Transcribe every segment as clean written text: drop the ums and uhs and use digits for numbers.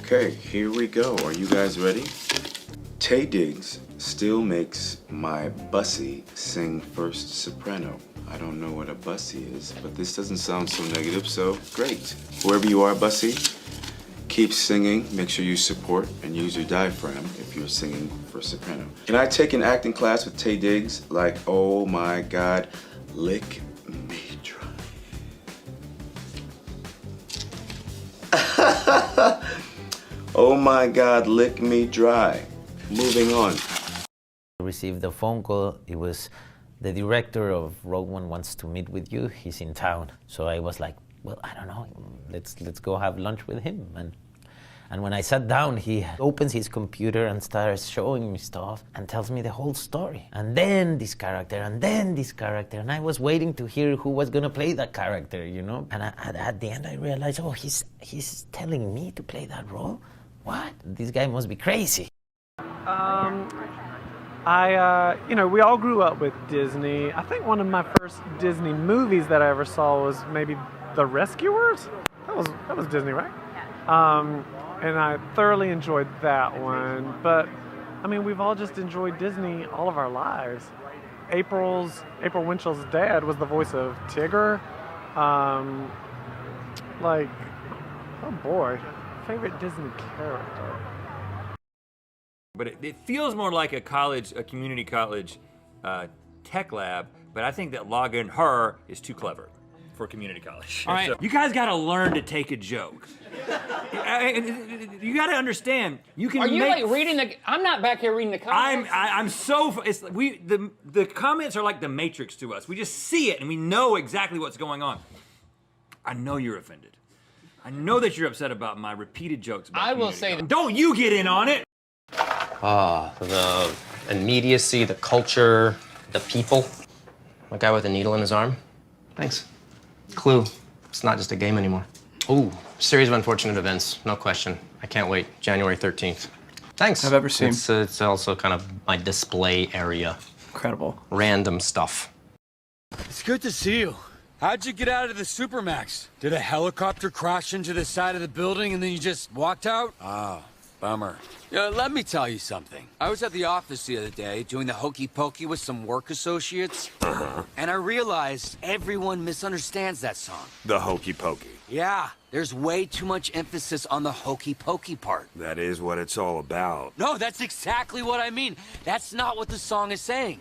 Okay, here we go. Are you guys ready? Taye Diggs still makes my bussy sing first soprano. I don't know what a bussy is, but this doesn't sound so negative, so great. Whoever you are, bussy, keep singing. Make sure you support and use your diaphragm if you're singing for soprano. Can I take an acting class with Taye Diggs? Like, oh my God, lick me dry. Oh my God, lick me dry. Moving on. I received a phone call. It was the director of Rogue One wants to meet with you. He's in town. So I was like, well, I don't know. Let's go have lunch with him. And when I sat down, he opens his computer and starts showing me stuff and tells me the whole story. And then this character, and then this character. And I was waiting to hear who was gonna play that character, you know? And at the end, I realized, oh, he's telling me to play that role? What? This guy must be crazy. We all grew up with Disney. I think one of my first Disney movies that I ever saw was maybe The Rescuers. That was Disney, right? And I thoroughly enjoyed that one. But I mean, we've all just enjoyed Disney all of our lives. April Winchell's dad was the voice of Tigger. Oh boy, favorite Disney character. But it feels more like a community college tech lab, but I think that Logan Her is too clever for community college. All right, so, you guys gotta learn to take a joke. You gotta understand, you can Are you like reading the, I'm not back here reading the comments. The comments are like the Matrix to us. We just see it and we know exactly what's going on. I know you're offended. I know that you're upset about my repeated jokes about I will say that. Don't you get in on it! The immediacy, the culture, the people. A guy with a needle in his arm. Thanks. Clue. It's not just a game anymore. Ooh, series of unfortunate events, no question. I can't wait. January 13th. Thanks. I've ever seen. It's also kind of my display area. Incredible. Random stuff. It's good to see you. How'd you get out of the Supermax? Did a helicopter crash into the side of the building and then you just walked out? Ah, bummer. Let me tell you something. I was at the office the other day doing the hokey pokey with some work associates. And I realized everyone misunderstands that song. The hokey pokey. Yeah, there's way too much emphasis on the hokey pokey part. That is what it's all about. No, that's exactly what I mean. That's not what the song is saying.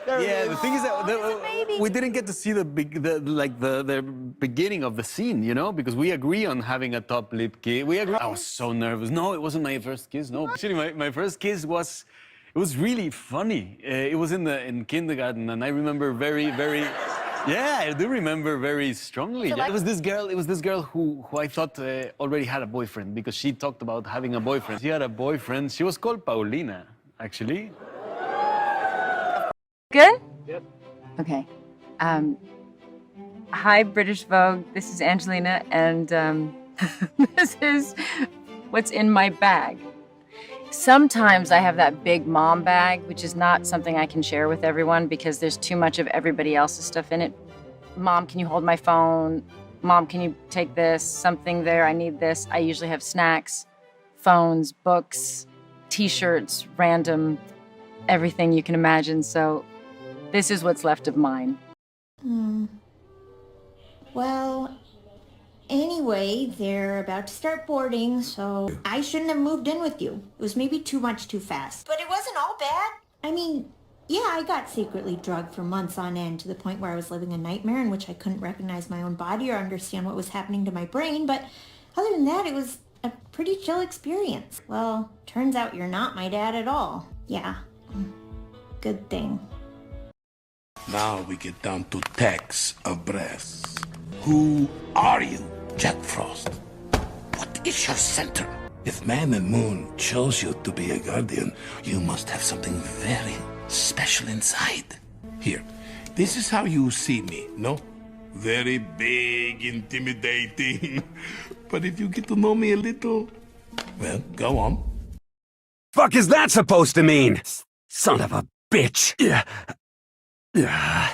Yeah, the thing is that we didn't get to see the beginning of the scene, you know, because we agree on having a top lip kiss. We agree. I was so nervous. No, it wasn't my first kiss. No, actually, my first kiss was really funny. It was in kindergarten, and I remember very. Yeah, I do remember very strongly. It was this girl who I thought already had a boyfriend because she talked about having a boyfriend. She had a boyfriend. She was called Paulina, actually. Good? Yep. Okay. Hi, British Vogue. This is Angelina, and this is what's in my bag. Sometimes I have that big mom bag, which is not something I can share with everyone because there's too much of everybody else's stuff in it. Mom, can you hold my phone? Mom, can you take this? Something there, I need this. I usually have snacks, phones, books, t-shirts, random, everything you can imagine, so this is what's left of mine. Well, anyway, they're about to start boarding, so I shouldn't have moved in with you. It was maybe too much too fast. But it wasn't all bad. I mean, yeah, I got secretly drugged for months on end to the point where I was living a nightmare in which I couldn't recognize my own body or understand what was happening to my brain, but other than that, it was a pretty chill experience. Well, turns out you're not my dad at all. Yeah. good thing. Now we get down to texts of breasts. Who are you, Jack Frost? What is your center? If Man and Moon chose you to be a guardian, you must have something very special inside. Here, this is how you see me, no? Very big, intimidating. But if you get to know me a little, well, go on. Fuck is that supposed to mean? Son of a bitch.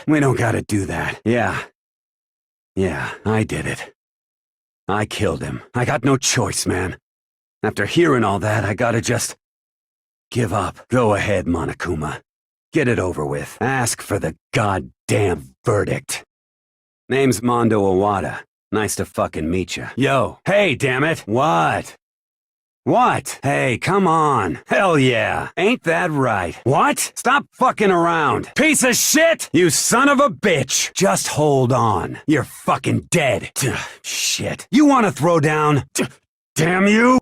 We don't gotta do that. Yeah, I did it. I killed him. I got no choice, man. After hearing all that, I gotta just give up. Go ahead, Monokuma. Get it over with. Ask for the goddamn verdict. Name's Mondo Owada. Nice to fucking meet you. Yo, hey, damn it. What? What? Hey, come on. Hell yeah. Ain't that right? What? Stop fucking around. Piece of shit! You son of a bitch. Just hold on. You're fucking dead. Shit. You wanna throw down? Damn you!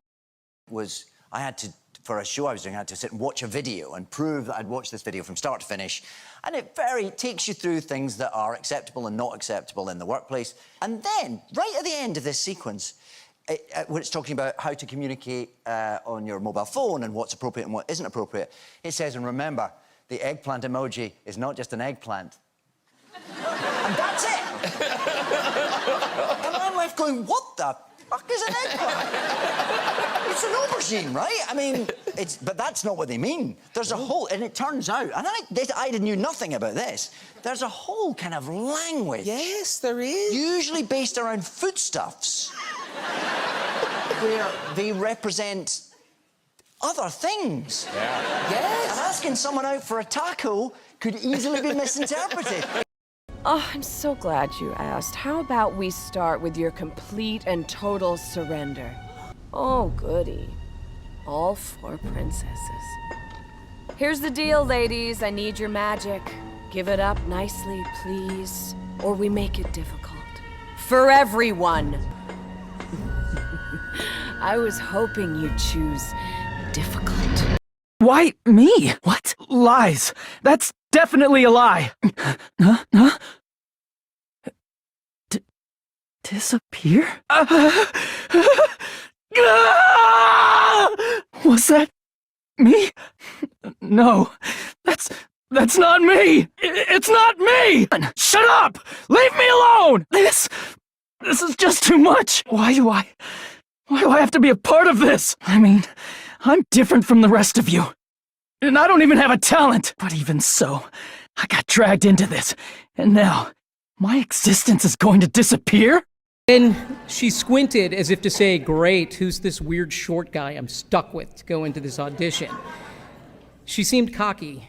I had to, for a show I was doing, I had to sit and watch a video and prove that I'd watched this video from start to finish. And it takes you through things that are acceptable and not acceptable in the workplace. And then, right at the end of this sequence, when it's talking about how to communicate on your mobile phone and what's appropriate and what isn't appropriate, it says, and remember, the eggplant emoji is not just an eggplant. And that's it! And I'm left going, what the fuck is an eggplant? It's an aubergine, right? I mean, but that's not what they mean. There's a whole, and it turns out, and I knew nothing about this, there's a whole kind of language. Yes, there is. Usually based around foodstuffs. Where they represent other things. Yeah. Yes. And asking someone out for a taco could easily be misinterpreted. Oh, I'm so glad you asked. How about we start with your complete and total surrender? Oh, goody. All 4 princesses. Here's the deal, ladies. I need your magic. Give it up nicely, please, or we make it difficult. For everyone. I was hoping you'd choose difficult. Why me? What? Lies. That's definitely a lie. Huh? Disappear? Was that me? No, that's not me. It's not me. Shut up! Leave me alone. This is just too much. Why do I have to be a part of this? I mean, I'm different from the rest of you. And I don't even have a talent. But even so, I got dragged into this. And now, my existence is going to disappear? And she squinted as if to say, great, who's this weird short guy I'm stuck with to go into this audition? She seemed cocky,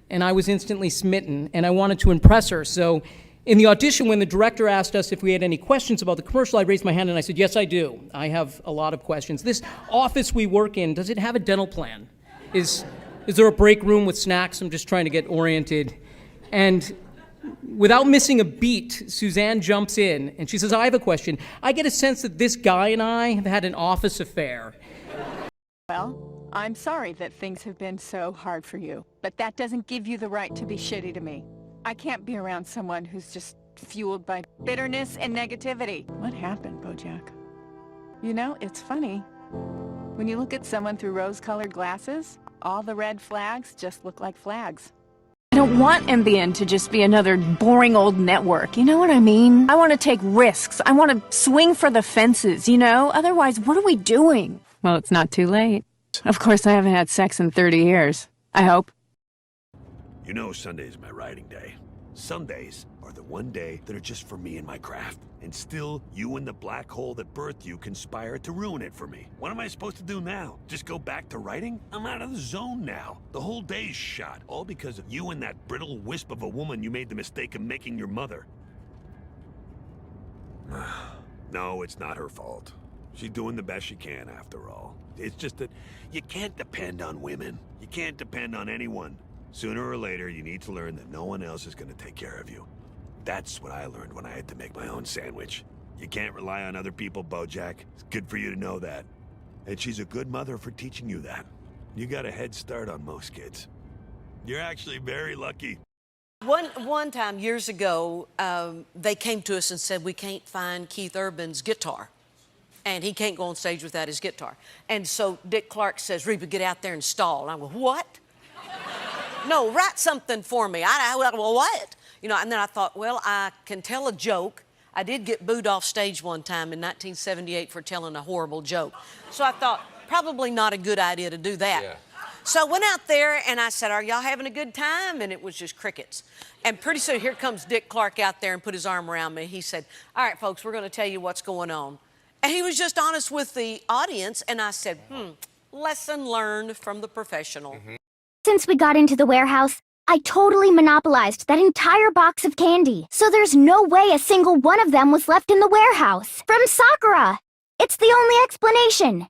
and I was instantly smitten, and I wanted to impress her, so in the audition, when the director asked us if we had any questions about the commercial, I raised my hand and I said, yes, I do. I have a lot of questions. This office we work in, does it have a dental plan? Is there a break room with snacks? I'm just trying to get oriented. And without missing a beat, Suzanne jumps in and she says, I have a question. I get a sense that this guy and I have had an office affair. Well, I'm sorry that things have been so hard for you, but that doesn't give you the right to be shitty to me. I can't be around someone who's just fueled by bitterness and negativity. What happened, Bojack? You know, it's funny. When you look at someone through rose-colored glasses, all the red flags just look like flags. I don't want MBN to just be another boring old network, you know what I mean? I want to take risks. I want to swing for the fences, you know? Otherwise, what are we doing? Well, it's not too late. Of course, I haven't had sex in 30 years. I hope. You know Sunday's my writing day. Sundays are the one day that are just for me and my craft. And still, you and the black hole that birthed you conspire to ruin it for me. What am I supposed to do now? Just go back to writing? I'm out of the zone now. The whole day's shot. All because of you and that brittle wisp of a woman you made the mistake of making your mother. No, it's not her fault. She's doing the best she can after all. It's just that you can't depend on women. You can't depend on anyone. Sooner or later, you need to learn that no one else is going to take care of you. That's what I learned when I had to make my own sandwich. You can't rely on other people, Bojack. It's good for you to know that. And she's a good mother for teaching you that. You got a head start on most kids. You're actually very lucky. One time, years ago, they came to us and said, we can't find Keith Urban's guitar. And he can't go on stage without his guitar. And so Dick Clark says, Reba, get out there and stall. And I go, what? No, write something for me. Well, what? You know, and then I thought, well, I can tell a joke. I did get booed off stage one time in 1978 for telling a horrible joke. So I thought, probably not a good idea to do that. Yeah. So I went out there and I said, are y'all having a good time? And it was just crickets. And pretty soon, here comes Dick Clark out there and put his arm around me. He said, all right, folks, we're going to tell you what's going on. And he was just honest with the audience. And I said, lesson learned from the professional. Since we got into the warehouse, I totally monopolized that entire box of candy. So there's no way a single one of them was left in the warehouse. From Sakura. It's the only explanation.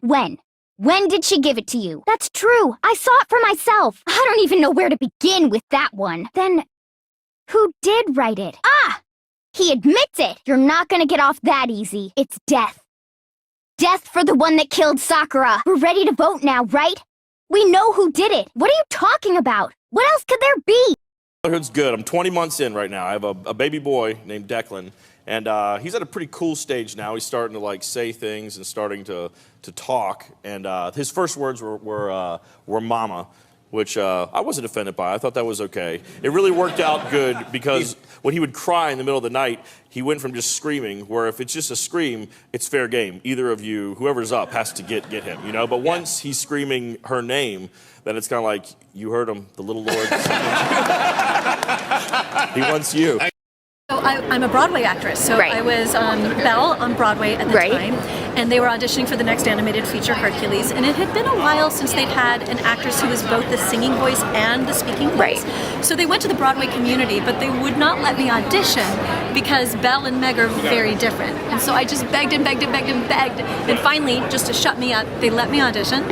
When did she give it to you? That's true. I saw it for myself. I don't even know where to begin with that one. Then, who did write it? Ah! He admits it. You're not gonna get off that easy. It's death. Death for the one that killed Sakura. We're ready to vote now, right? We know who did it. What are you talking about? What else could there be? Motherhood's good. I'm 20 months in right now. I have a baby boy named Declan, and he's at a pretty cool stage now. He's starting to like say things and starting to talk. And his first words were "mama," which I wasn't offended by. I thought that was okay. It really worked out good because when he would cry in the middle of the night, he went from just screaming, where if it's just a scream, it's fair game. Either of you, whoever's up, has to get him, you know? But once he's screaming her name, then it's kind of like, you heard him, the little Lord. He wants you. So I'm a Broadway actress, so I was Belle on Broadway at the time, and they were auditioning for the next animated feature, Hercules, and it had been a while since they'd had an actress who was both the singing voice and the speaking voice. So they went to the Broadway community, but they would not let me audition because Belle and Meg are very different. And so I just begged and begged and begged and begged, and finally, just to shut me up, they let me audition.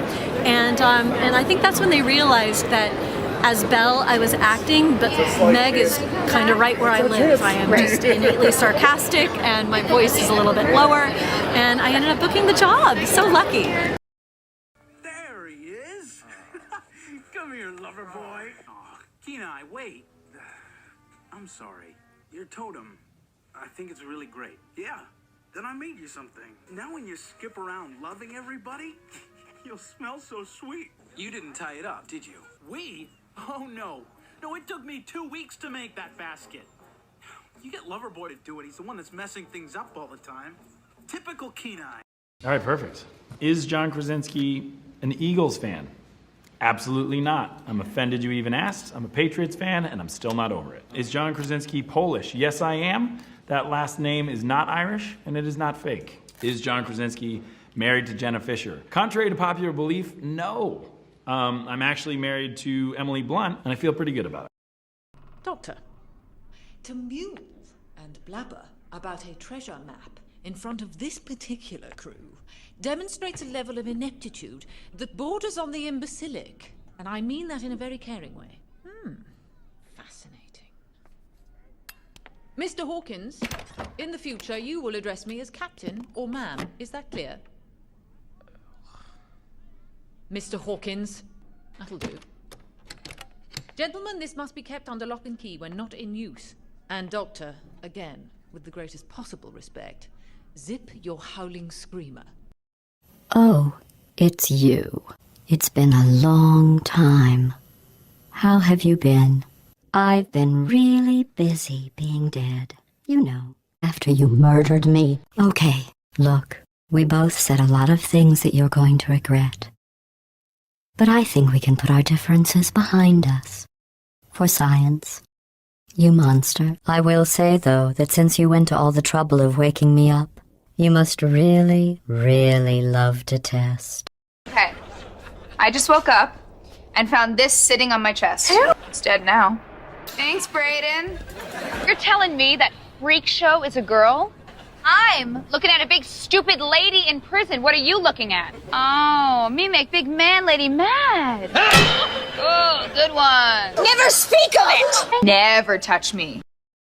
And I think that's when they realized that as Belle, I was acting, but Meg is kind of right where I live. I am just innately sarcastic, and my voice is a little bit lower, and I ended up booking the job. So lucky. There he is. Come here, lover boy. Oh, Kenai, wait. I'm sorry. Your totem, I think it's really great. Yeah, then I made you something. Now when you skip around loving everybody, you'll smell so sweet. You didn't tie it up, did you? We? Oh, no. No, it took me 2 weeks to make that basket. You get Loverboy to do it. He's the one that's messing things up all the time. Typical Kenai. All right, perfect. Is John Krasinski an Eagles fan? Absolutely not. I'm offended you even asked. I'm a Patriots fan, and I'm still not over it. Is John Krasinski Polish? Yes, I am. That last name is not Irish, and it is not fake. Is John Krasinski married to Jenna Fisher? Contrary to popular belief, no. I'm actually married to Emily Blunt, and I feel pretty good about it. Doctor, to muse and blabber about a treasure map in front of this particular crew demonstrates a level of ineptitude that borders on the imbecilic, and I mean that in a very caring way. Fascinating. Mr. Hawkins, in the future you will address me as Captain or Ma'am. Is that clear? Mr. Hawkins, that'll do. Gentlemen, this must be kept under lock and key when not in use. And Doctor, again, with the greatest possible respect, zip your howling screamer. Oh, it's you. It's been a long time. How have you been? I've been really busy being dead. You know, after you murdered me. Okay, look, we both said a lot of things that you're going to regret. But I think we can put our differences behind us. For science. You monster. I will say, though, that since you went to all the trouble of waking me up, you must really, really love to test. Okay. I just woke up and found this sitting on my chest. It's dead now. Thanks, Brayden. You're telling me that freak show is a girl? I'm looking at a big stupid lady in prison. What are you looking at? Oh, me make big man lady mad. Oh, good one. Never speak of it. Never touch me.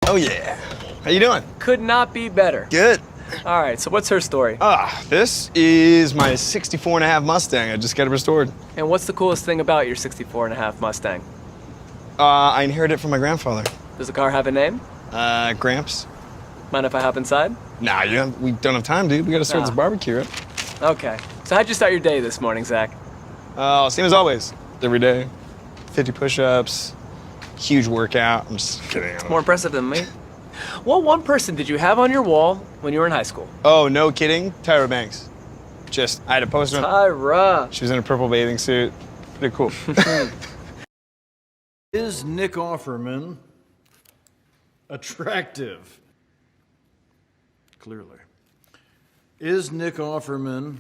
Oh yeah. How you doing? Could not be better. Good. All right, so what's her story? This is my 64.5 Mustang. I just got it restored. And what's the coolest thing about your 64.5 Mustang? I inherited it from my grandfather. Does the car have a name? Gramps. Mind if I hop inside? Nah, we don't have time, dude. We gotta start this barbecue, right? Okay. So how'd you start your day this morning, Zach? Oh, same as always. Every day. 50 push-ups, huge workout. I'm just kidding. More impressive than me. What one person did you have on your wall when you were in high school? Oh, no kidding. Tyra Banks. I had a poster. Tyra. She was in a purple bathing suit. Pretty cool. Is Nick Offerman attractive? Clearly. Is Nick Offerman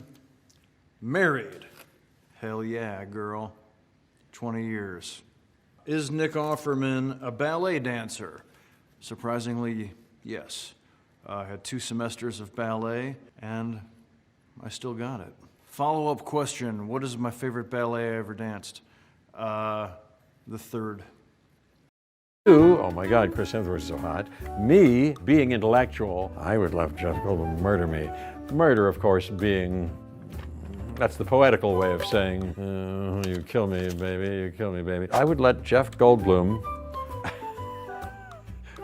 married? Hell yeah, girl. 20 years. Is Nick Offerman a ballet dancer? Surprisingly, yes. I had 2 semesters of ballet, and I still got it. Follow-up question, what is my favorite ballet I ever danced? The third. Oh my God, Chris Hemsworth is so hot. Me, being intellectual, I would love Jeff Goldblum to murder me. Murder, of course, being, that's the poetical way of saying, oh, you kill me, baby, you kill me, baby. I would let Jeff Goldblum,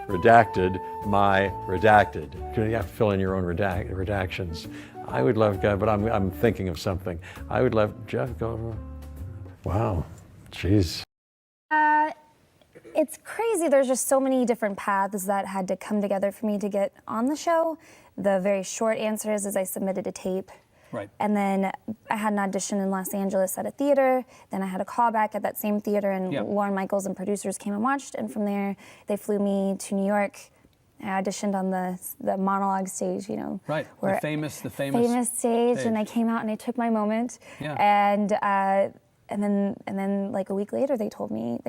redacted, my redacted. You have to fill in your own redactions. I would love, but I'm thinking of something. I would love Jeff Goldblum. Wow, jeez. It's crazy. There's just so many different paths that had to come together for me to get on the show. The very short answer is I submitted a tape. Right. And then I had an audition in Los Angeles at a theater. Then I had a callback at that same theater, and Lorne Michaels and producers came and watched. And from there, they flew me to New York. I auditioned on the monologue stage, you know. Right. The famous stage. And I came out and I took my moment. Yeah. And then like a week later, they called me,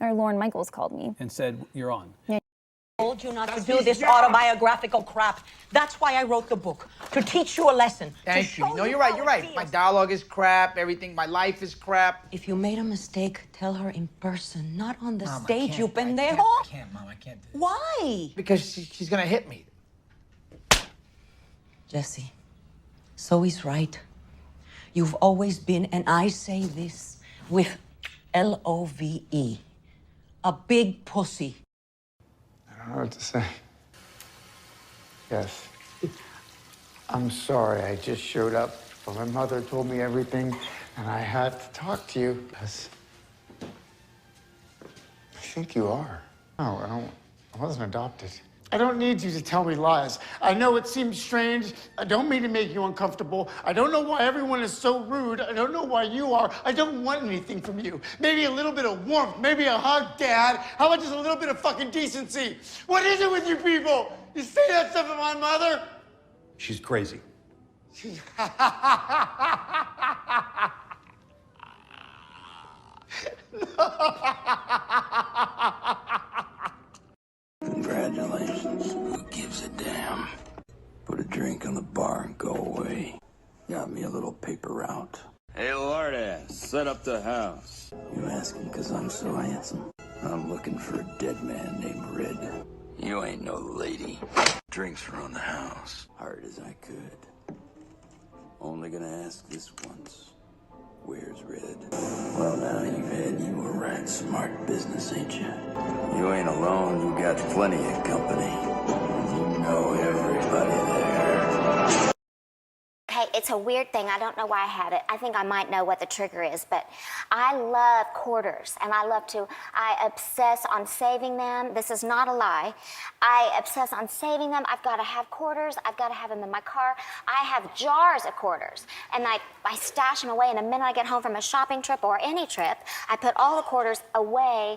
or Lorne Michaels called me. And said, you're on. Yeah. I told you not to do this autobiographical crap. That's why I wrote the book, to teach you a lesson. Thank you. No, you're right. My dialogue is crap, everything, my life is crap. If you made a mistake, tell her in person, not on the Mom, stage, you pendejo. I can't, Mom, I can't do it. Why? Because she's gonna hit me. Jesse, so he's right. You've always been, and I say this with L-O-V-E, a big pussy. I don't know what to say. Yes. I'm sorry I just showed up, but my mother told me everything, and I had to talk to you. Because I think you are. No, I wasn't adopted. I don't need you to tell me lies. I know it seems strange. I don't mean to make you uncomfortable. I don't know why everyone is so rude. I don't know why you are. I don't want anything from you. Maybe a little bit of warmth. Maybe a hug, Dad. How about just a little bit of fucking decency? What is it with you people? You say that stuff to my mother? She's crazy. Congratulations. Who gives a damn? Put a drink on the bar and go away. Got me a little paper route. Hey, lardass, set up the house. You asking because I'm so handsome? I'm looking for a dead man named Red. You ain't no lady. Drinks around the house. Hard as I could. Only gonna ask this once. Where's Red? Well, now you've had you a right smart business, ain't you? You ain't alone, you got plenty of company. You know everybody there. Okay, it's a weird thing. I don't know why I had it. I think I might know what the trigger is, but I love quarters, and I obsess on saving them. This is not a lie. I obsess on saving them. I've got to have quarters. I've got to have them in my car. I have jars of quarters, and I stash them away, and the minute I get home from a shopping trip or any trip, I put all the quarters away,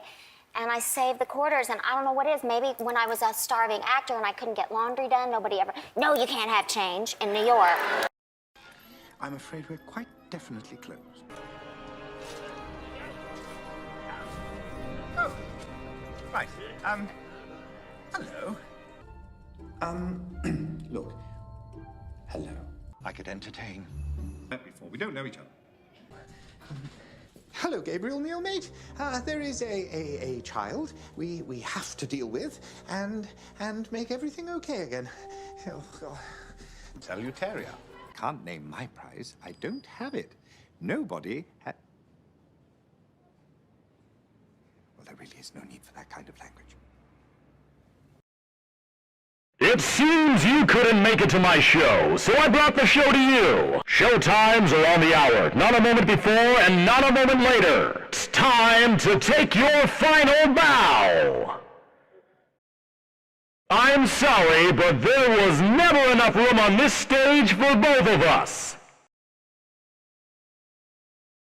and I save the quarters, and I don't know what it is. Maybe when I was a starving actor and I couldn't get laundry done, nobody ever, no, you can't have change in New York. I'm afraid we're quite definitely closed. Oh, right. Hello. Look. Hello. I could entertain. Before we don't know each other. Hello, Gabriel, meal mate. There is a child we have to deal with and make everything okay again. Salutaria. Can't name my prize. I don't have it. Nobody there really is no need for that kind of language. It seems you couldn't make it to my show, so I brought the show to you. Show times are on the hour, not a moment before and not a moment later. It's time to take your final bow. I'm sorry, but there was never enough room on this stage for both of us.